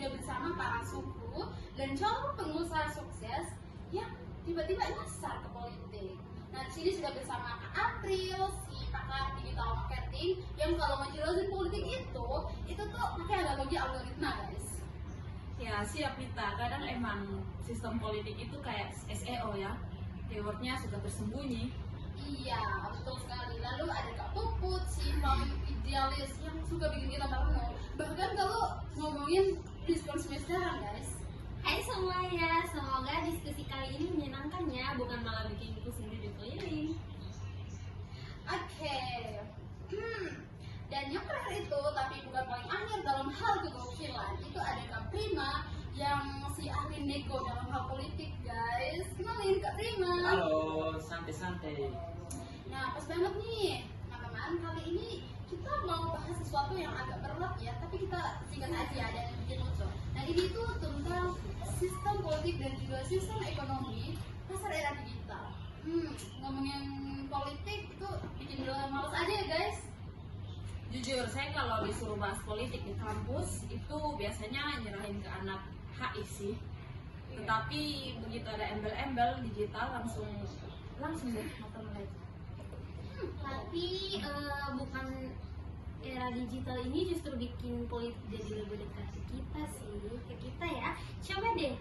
sudah bersama para suku dan calon pengusaha sukses yang tiba-tiba nyasar ke politik. Nah, di sini sudah bersama Kak April, si pakar digital marketing, yang kalau ngejelasin politik itu tuh pakai analogi algoritma, guys. Ya siap Lita, kadang emang sistem politik itu kayak SEO ya, keywordnya sudah bersembunyi. Iya, betul sekali. Lalu ada Kak Puput, si idealis yang suka bikin kita parno. Bahkan kalau ngomongin diskon semesteran, guys. Hai semuanya, semoga diskusi kali ini menyenangkan ya, bukan malah bikin pusing di keliling. Oke. Dan yang terakhir itu, tapi bukan paling akhir dalam hal kegokilan, itu ada Kak Prima yang si ahli nego dalam hal politik, guys. Kenalin Kak Prima. Halo, santai-santai. Nah, pas banget nih, teman-teman. Kali ini kita mau bahas sesuatu yang agak berat ya, tapi kita singkat aja dan bikin lucu. Nah, ini tuh tentang sistem politik dan juga sistem ekonomi pasar era digital. Ngomongin politik itu bikin males aja ya, guys. Jujur, saya kalau disuruh bahas politik di kampus itu biasanya nyerahin ke anak HI sih. Tetapi begitu ada embel-embel digital langsung deh mata melek. Tapi bukan era digital ini justru bikin politik jadi lebih dekat ke kita sih, ke kita ya. Coba deh,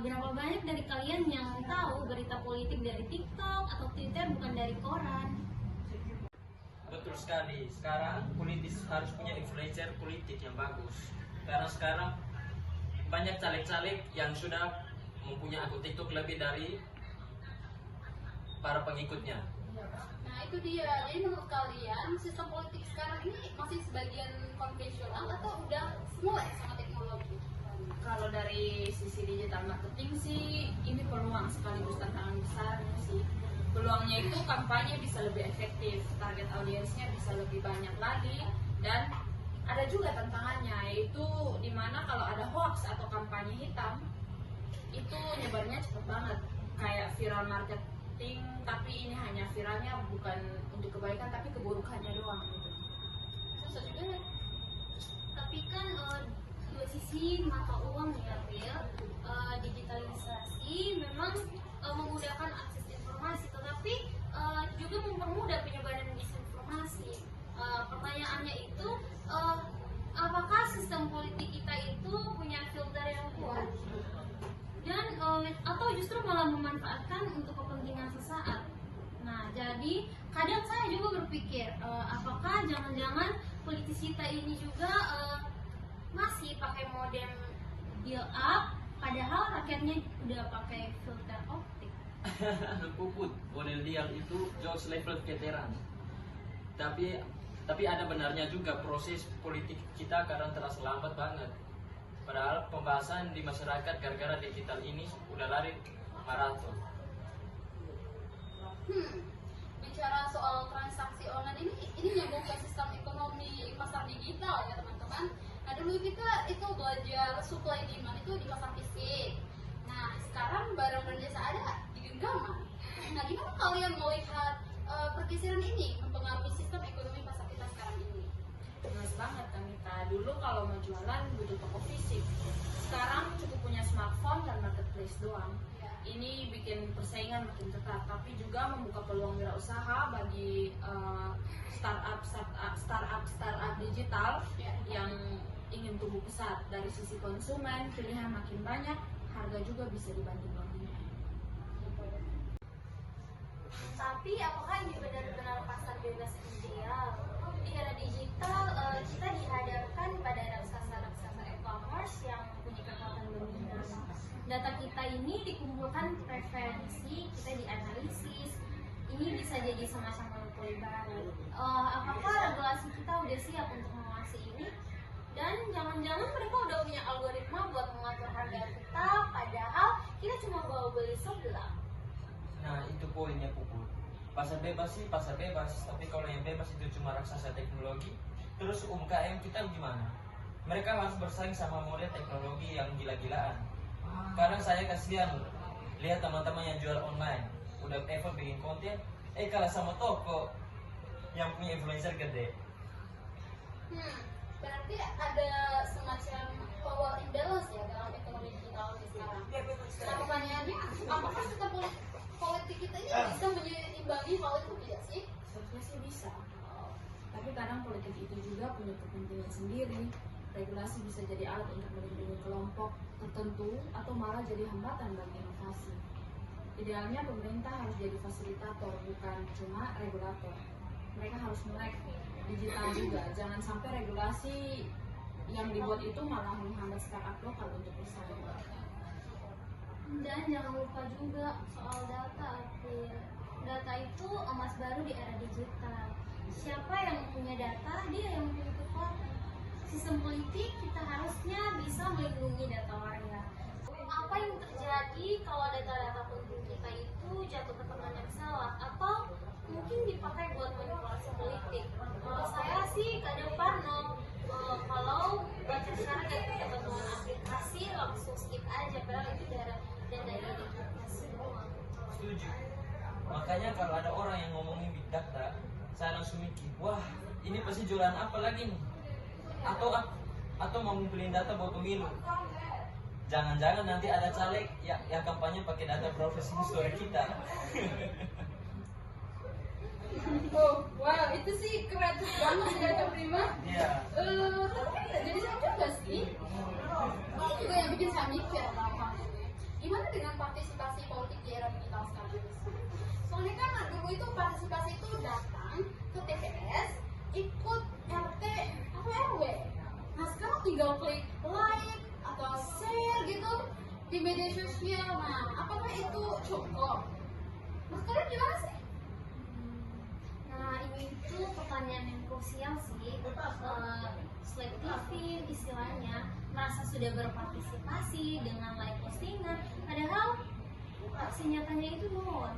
berapa banyak dari kalian yang tahu berita politik dari TikTok atau Twitter bukan dari koran? Betul sekali. Sekarang politis harus punya influencer politik yang bagus. Karena sekarang banyak caleg-caleg yang sudah mempunyai akun TikTok lebih dari para pengikutnya. Nah, itu dia. Jadi menurut kalian sistem politik sekarang ini masih sebagian konvensional atau udah mulai sama teknologi? Kalau dari sisi digital marketing sih ini peluang sekaligus tantangan besarnya sih. Peluangnya itu kampanye bisa lebih efektif, target audiensnya bisa lebih banyak lagi, dan ada juga tantangannya, yaitu dimana kalau ada hoax atau kampanye hitam itu nyebarnya cepet banget, kayak viral marketing, tapi ini hanya viralnya bukan untuk kebaikan tapi keburukannya doang gitu. Susah juga ya. Tapi kan dua sisi mata uang ya, Bill. Digitalisasi memang memudahkan akses informasi, tetapi juga mempermudah penyebaran disinformasi. Pertanyaannya itu, apakah sistem politik kita itu punya filter yang kuat, dan atau justru malah memanfaatkan untuk kepentingan sesaat? Nah, jadi kadang saya juga berpikir, apakah jangan-jangan politisi kita ini juga masih pakai modem dial up, padahal rakyatnya udah pakai filter optik. Puput, model dial itu jauh level veteran. Tapi ada benarnya juga proses politik kita kadang terasa lambat banget. Padahal pembahasan di masyarakat gara-gara digital ini udah lari maraton. Bicara soal transaksi online ini nyambung ke sistem ekonomi pasar digital ya, teman-teman. Nah, dulu kita itu belajar supply demand itu di pasar fisik. Nah, sekarang barang dan jasa ada di genggaman. Nah, gimana kalian melihat pergeseran ini mempengaruhi sistem ekonomi pasar kita sekarang ini? Jelas banget kan kita, dulu kalau mau jualan butuh toko fisik, sekarang cukup punya smartphone dan marketplace doang. Ini bikin persaingan makin ketat, tapi juga membuka peluang wirausaha bagi startup digital yang ingin tumbuh pesat. Dari sisi konsumen, pilihan makin banyak, harga juga bisa dibanding-bandingkan. Tapi apakah ini benar-benar pasar bebas ideal? Di era digital, kita dihadapkan pada raksasa-raksasa e-commerce yang punya kekuatan dominan. Data kita ini dikumpulkan preferensi, kita dianalisis. Ini bisa jadi semacam monopoli baru. Apakah regulasi kita udah siap untuk mengawasi ini? Dan jangan-jangan mereka udah punya algoritma buat mengatur harga kita, padahal kita cuma bawa beli sebelah. Nah, itu poinnya Puput. Pasar bebas sih pasar bebas, tapi kalau yang bebas itu cuma raksasa teknologi, terus UMKM kita gimana? Mereka harus bersaing sama model teknologi yang gila-gilaan. Kadang saya kasihan lihat teman-teman yang jual online, udah effort bikin konten, kalah sama toko yang punya influencer gede. Berarti ada semacam power imbalance kadang politik itu juga punya kepentingan sendiri. Regulasi bisa jadi alat untuk melindungi kelompok tertentu atau malah jadi hambatan bagi inovasi. Idealnya pemerintah harus jadi fasilitator, bukan cuma regulator. Mereka harus melek digital juga. Jangan sampai regulasi yang dibuat itu malah menghambat startup lokal untuk bersaing. Dan jangan lupa juga soal data, April. Data itu emas baru di era digital. Siapa yang punya data, dia yang punya kekuatan. Sistem politik kita harusnya bisa melindungi data warga. Apa yang terjadi kalau data-data penting kita itu jatuh ke tangan yang salah atau mungkin dipakai buat manipulasi politik? Kalau saya sih ke depan kalau baca syarat dan ketentuan aplikasi langsung skip aja, padahal itu data dari aplikasi doang. Setuju. Makanya kalau ada orang yang ngomongin big data, saya langsung mikir, wah ini pasti jualan apa lagi nih? Atau mau ngumpulin data buat pemilu? Jangan-jangan nanti ada caleg yang kampanye pakai data profesi histori kita. Oh, wow, itu sih kreatif banget ya Kak Prima. Iya. Tapi jadi saya juga sih. Ini juga yang bikin saya mikir hal ini. Gimana dengan partisipasi politik di era digital sekarang ini? Soalnya kan dulu itu partisipasi itu datang ke TPS, ikut RT atau RW. Nah sekarang tinggal klik like atau share gitu di media sosial. Nah, apakah itu cukup? Mas kalian gimana sih? Nah, ini itu pertanyaan yang krusial sih. Selektifin istilahnya, merasa sudah berpartisipasi dengan like postingan, padahal aksi nyatanya itu nol.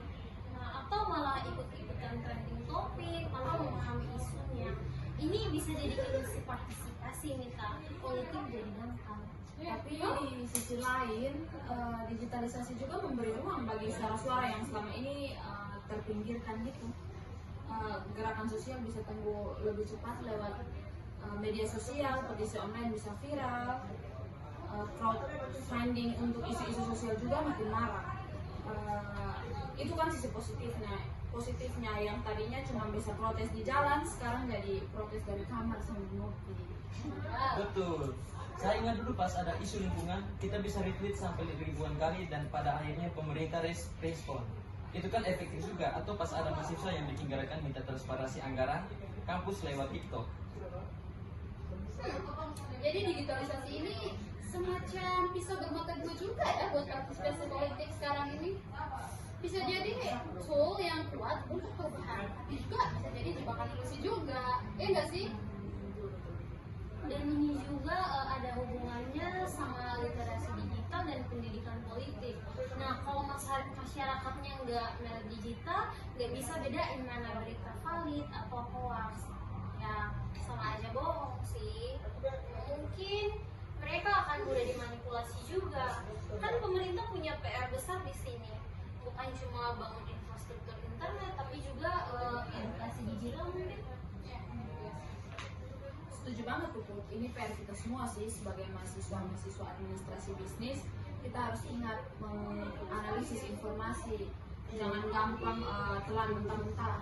Nah, atau malah ikut-ikutan trending topik, malah memahami isunya. Ini bisa jadi ilusi partisipasi nih Kak, politik jadi gampang. Tapi di sisi lain, digitalisasi juga memberi ruang bagi suara-suara yang selama ini terpinggirkan gitu. Gerakan sosial bisa tumbuh lebih cepat lewat media sosial, petisi online bisa viral, crowdfunding untuk isu-isu sosial juga makin marak. Itu kan sisi positifnya yang tadinya cuma bisa protes di jalan, sekarang jadi protes dari kamar sambil ngopi. Betul. Saya ingat dulu pas ada isu lingkungan, kita bisa retweet sampai ribuan kali dan pada akhirnya pemerintah respon. Itu kan efektif juga. Atau pas ada mahasiswa yang bikin gerakan minta transparansi anggaran kampus lewat TikTok. Jadi digitalisasi ini semacam pisau bermata dua juga ya buat partisipasi politik sekarang ini. Bisa jadi tool yang kuat untuk perubahan, tapi juga bisa jadi jebakan ilusi juga, ya enggak sih? Dan ini juga ada hubungannya sama literasi digital dan pendidikan politik. Nah, kalau masyarakatnya nggak melek digital, nggak bisa bedain mana berita valid atau hoax. Ya, sama aja bohong sih. Mungkin mereka akan mudah dimanipulasi juga. Kan pemerintah punya PR besar di sini. Bukan cuma bangun infrastruktur internet, tapi juga edukasi digital mungkin. Setuju banget Puput, ini PR kita semua sih sebagai mahasiswa administrasi bisnis. Kita harus ingat menganalisis informasi, jangan gampang telan mentah-mentah.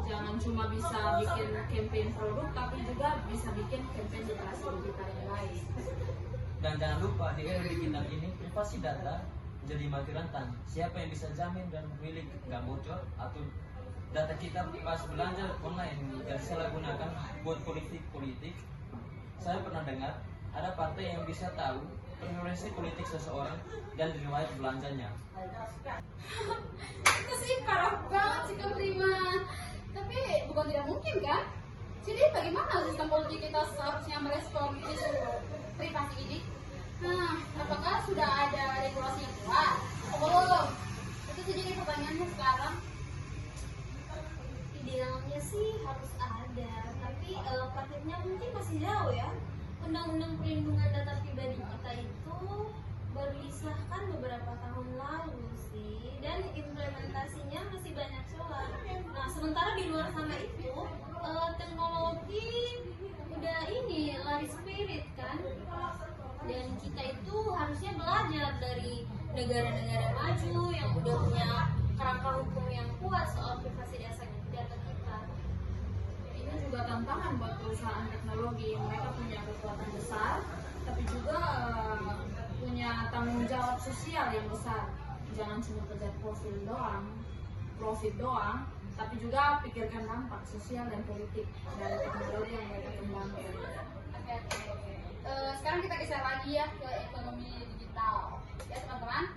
Jangan cuma bisa bikin campaign produk, tapi juga bisa bikin campaign literasi digital yang lain. Dan jangan lupa di era digital ini privasi data jadi mati rantang. Siapa yang bisa jamin dan milik nggak bocor atau data kita pas belanja online dan salah gunakan buat politik. Saya pernah dengar ada partai yang bisa tahu preferensi politik seseorang dan riwayat belanjanya. Itu sih parah banget sih Kak Prima. Tapi bukan tidak mungkin kan? Jadi bagaimana sistem politik kita seharusnya merespon isu privasi ini? Nah, apakah sudah ada regulasi yang kuat? Belum. Itu sih jadi pertanyaannya sekarang. Idealnya sih harus ada, tapi praktiknya mungkin masih jauh ya. Undang-undang perlindungan data pribadi kita itu baru disahkan beberapa tahun lalu sih, dan implementasinya masih banyak celah. Nah, sementara di luar sana itu teknologi udah ini lari spirit kan, dan kita itu harusnya belajar dari negara-negara maju yang udah punya kerangka hukum yang kuat soal privasi data kita. Ini juga juga tantangan buat perusahaan teknologi. Mereka punya kekuatan besar, tapi juga punya tanggung jawab sosial yang besar. Jangan cuma kejar profit doang, tapi juga pikirkan dampak sosial dan politik dari teknologi yang mereka kembangkan. Oke. Sekarang kita geser lagi ya ke ekonomi digital. Ya teman-teman.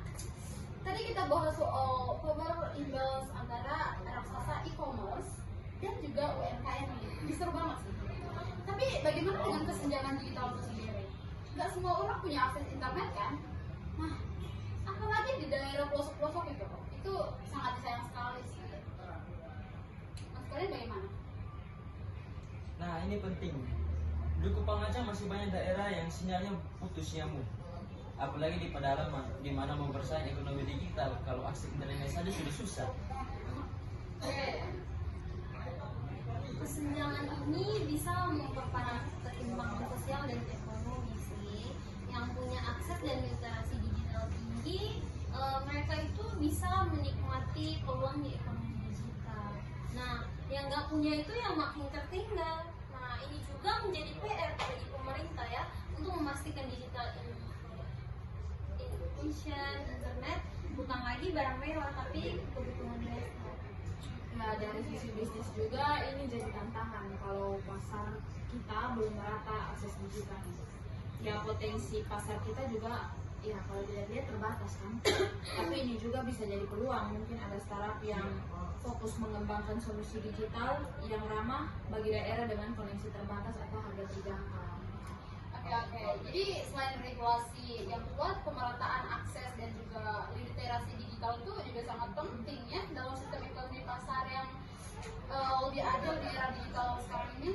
Tadi kita bahas soal power imbalance antara raksasa e-commerce dan juga UMKM ini. Seru banget sih. Tapi bagaimana dengan kesenjangan digital itu sendiri? Nggak semua orang punya akses internet kan? Nah, apalagi di daerah pelosok-pelosok itu sangat disayang sekali sih. Mas kalian bagaimana? Nah ini penting. Di Kupang aja masih banyak daerah yang sinyalnya putus nyambung. Apalagi di pedalaman, di mana mau bersaing ekonomi digital, kalau akses internetnya saja sudah susah. Kesenjangan ini bisa memperparah ketimpangan sosial dan ekonomi sih. Yang punya akses dan literasi digital tinggi, mereka itu bisa menikmati peluang di ekonomi digital. Nah, yang nggak punya itu yang makin tertinggal. Nah, ini juga menjadi PR bagi pemerintah ya untuk memastikan digital inclusion internet bukan lagi barang mewah tapi kebutuhan dasar. Nah, dari sisi bisnis juga ini jadi tantangan kalau pasar kita belum merata akses digital. Ya potensi pasar kita juga ya kalau dilihat terbatas kan. Tapi ini juga bisa jadi peluang. Mungkin ada startup yang fokus mengembangkan solusi digital yang ramah bagi daerah dengan koneksi terbatas atau harga terjangkau. Oke. Jadi selain regulasi yang kuat, pemerataan akses dan juga literasi digital itu juga sangat penting ya dalam sistem ekonomi pasar yang lebih adil di era digital sekarang ini.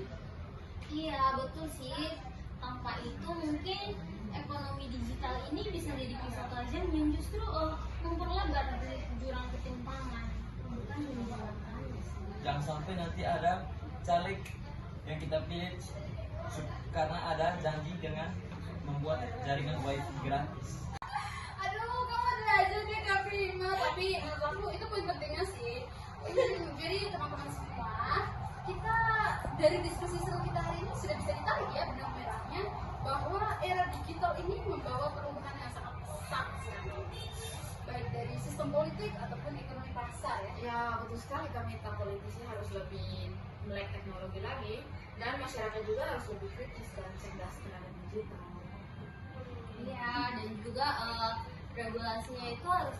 Iya betul sih. Tanpa itu mungkin ekonomi digital ini bisa jadi pisau tajam yang justru memperlebar jurang ketimpangan, bukan menjauhkannya sih. Jangan sampai nanti ada caleg yang kita pilih karena ada janji dengan membuat jaringan wifi gratis. Aduh, kamu ada aja deh Kak Prima. Tapi menurut aku itu poin pentingnya sih. Jadi teman-teman semua, kita dari diskusi seru kita hari ini sudah bisa ditarik ya benang merahnya bahwa era digital ini membawa perubahan yang sangat pesat baik dari sistem politik ataupun ekonomi pasar ya. Ya betul sekali, kami politisi harus lebih melek teknologi lagi dan masyarakat juga harus lebih kritis dan cerdas terhadap digital. Iya, dan juga regulasinya itu harus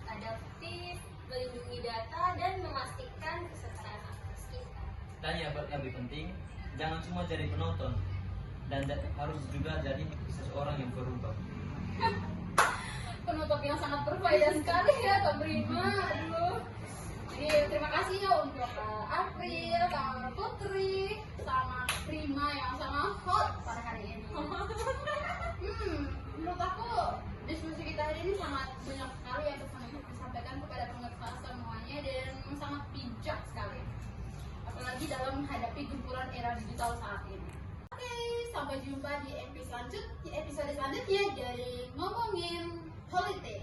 adaptif, melindungi data dan memastikan kesetaraan akses kita. Dan yang lebih penting, jangan cuma jadi penonton dan harus juga jadi seseorang yang berubah. Penutup yang sangat berfaedah sekali ya Kak Prima. Aduh. Jadi terima kasih ya untuk April, sama Putri, sama Prima yang sama hot pada hari ini. Menurut aku diskusi kita hari ini sangat banyak sekali yang bisa disampaikan kepada pemirsa semuanya dan sangat bijak sekali. Apalagi dalam menghadapi gempuran era digital saat ini. Oke, sampai jumpa di episode selanjutnya dari Ngomongin Politik.